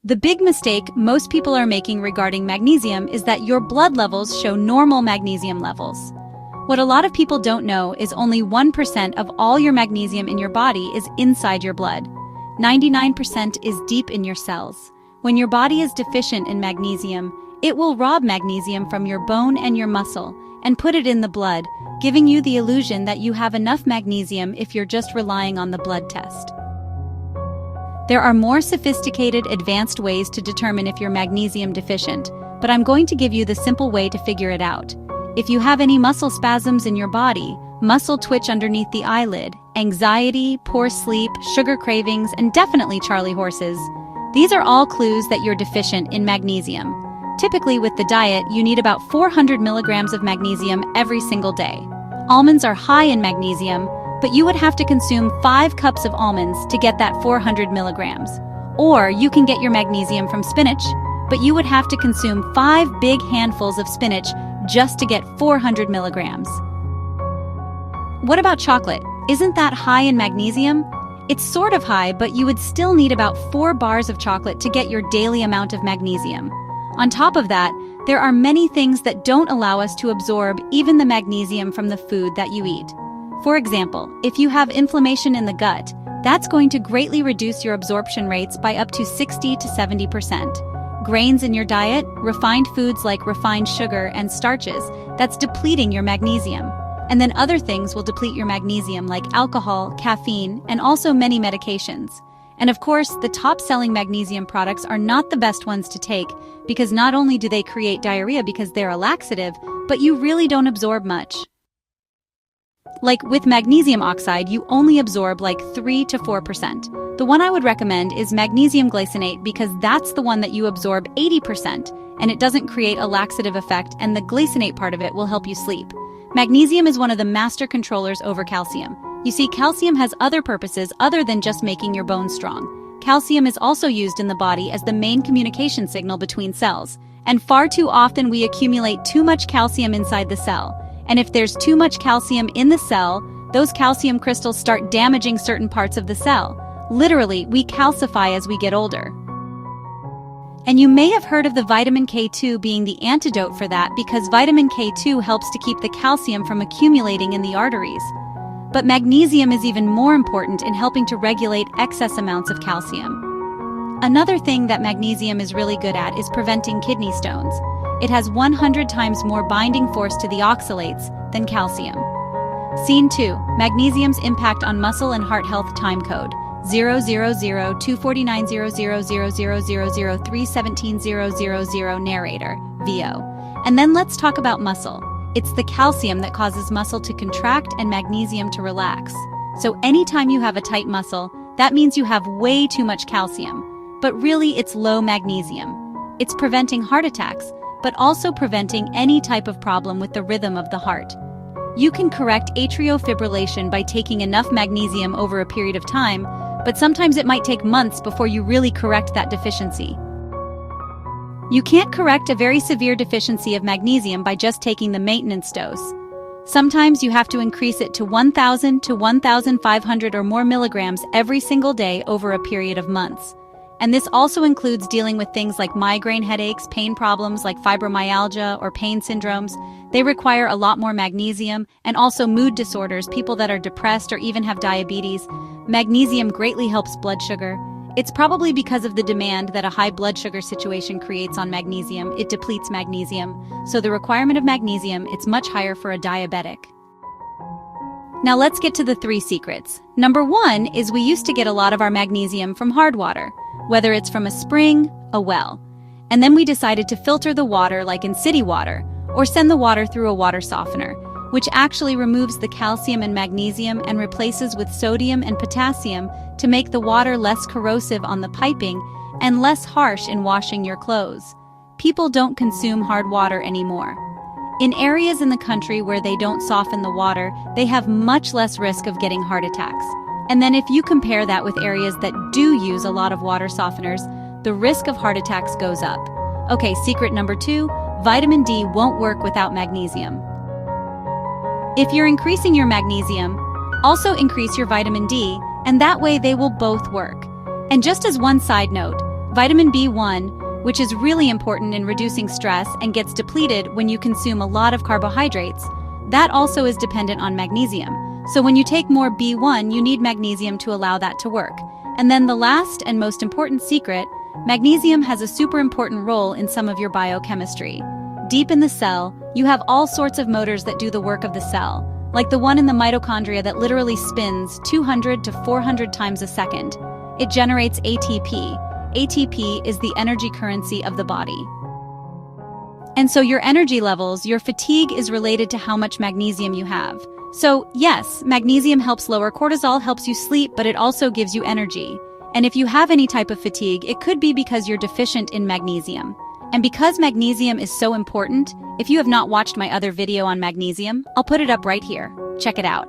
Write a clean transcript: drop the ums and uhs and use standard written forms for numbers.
The big mistake most people are making regarding magnesium is that your blood levels show normal magnesium levels. What a lot of people don't know is only 1% of all your magnesium in your body is inside your blood. 99% is deep in your cells. When your body is deficient in magnesium, it will rob magnesium from your bone and your muscle and put it in the blood, giving you the illusion that you have enough magnesium if you're just relying on the blood test. There are more sophisticated, advanced ways to determine if you're magnesium deficient, but I'm going to give you the simple way to figure it out. If you have any muscle spasms in your body, muscle twitch underneath the eyelid, anxiety, poor sleep, sugar cravings, and definitely Charlie horses, these are all clues that you're deficient in magnesium. Typically with the diet, you need about 400 milligrams of magnesium every single day. Almonds are high in magnesium, but you would have to consume 5 cups of almonds to get that 400 milligrams. Or you can get your magnesium from spinach, but you would have to consume 5 big handfuls of spinach just to get 400 milligrams. What about chocolate? Isn't that high in magnesium? It's sort of high, but you would still need about 4 bars of chocolate to get your daily amount of magnesium. On top of that, there are many things that don't allow us to absorb even the magnesium from the food that you eat. For example, if you have inflammation in the gut, that's going to greatly reduce your absorption rates by up to 60 to 70%. Grains in your diet, refined foods like refined sugar and starches, that's depleting your magnesium. And then other things will deplete your magnesium like alcohol, caffeine, and also many medications. And of course, the top-selling magnesium products are not the best ones to take because not only do they create diarrhea because they're a laxative, but you really don't absorb much. Like with magnesium oxide, you only absorb like 3 to 4%. The one I would recommend is magnesium glycinate because that's the one that you absorb 80% and it doesn't create a laxative effect, and the glycinate part of it will help you sleep. Magnesium is one of the master controllers over calcium. You see, calcium has other purposes other than just making your bones strong. Calcium is also used in the body as the main communication signal between cells, and far too often we accumulate too much calcium inside the cell. And if there's too much calcium in the cell, those calcium crystals start damaging certain parts of the cell. Literally, we calcify as we get older. And you may have heard of the vitamin K2 being the antidote for that because vitamin K2 helps to keep the calcium from accumulating in the arteries. But magnesium is even more important in helping to regulate excess amounts of calcium. Another thing that magnesium is really good at is preventing kidney stones. It has 100 times more binding force to the oxalates than calcium. Scene 2. Magnesium's impact on muscle and heart health. Time code 0002490000003170000 narrator, VO. And then let's talk about muscle. It's the calcium that causes muscle to contract and magnesium to relax. So anytime you have a tight muscle, that means you have way too much calcium. But really, it's low magnesium. It's preventing heart attacks, but also preventing any type of problem with the rhythm of the heart. You can correct atrial fibrillation by taking enough magnesium over a period of time, but sometimes it might take months before you really correct that deficiency. You can't correct a very severe deficiency of magnesium by just taking the maintenance dose. Sometimes you have to increase it to 1,000 to 1,500 or more milligrams every single day over a period of months. And this also includes dealing with things like migraine headaches, pain problems like fibromyalgia or pain syndromes. They require a lot more magnesium, and also mood disorders, people that are depressed or even have diabetes. Magnesium greatly helps blood sugar. It's probably because of the demand that a high blood sugar situation creates on magnesium. It depletes magnesium. So the requirement of magnesium, it's much higher for a diabetic. Now let's get to the 3 secrets. Number 1 is we used to get a lot of our magnesium from hard water, whether it's from a spring, a well. And then we decided to filter the water like in city water, or send the water through a water softener, which actually removes the calcium and magnesium and replaces with sodium and potassium to make the water less corrosive on the piping and less harsh in washing your clothes. People don't consume hard water anymore. In areas in the country where they don't soften the water, they have much less risk of getting heart attacks. And then if you compare that with areas that do use a lot of water softeners, the risk of heart attacks goes up. Okay, secret number 2, vitamin D won't work without magnesium. If you're increasing your magnesium, also increase your vitamin D, and that way they will both work. And just as one side note, Vitamin B1, which is really important in reducing stress and gets depleted when you consume a lot of carbohydrates, that also is dependent on magnesium. So when you take more B1, you need magnesium to allow that to work. And then the last and most important secret, magnesium has a super important role in some of your biochemistry. Deep in the cell, you have all sorts of motors that do the work of the cell, like the one in the mitochondria that literally spins 200 to 400 times a second. It generates ATP. ATP is the energy currency of the body. And so your energy levels, your fatigue is related to how much magnesium you have. So yes, magnesium helps lower cortisol, helps you sleep, but it also gives you energy. And if you have any type of fatigue, it could be because you're deficient in magnesium. And because magnesium is so important, if you have not watched my other video on magnesium, I'll put it up right here. Check it out.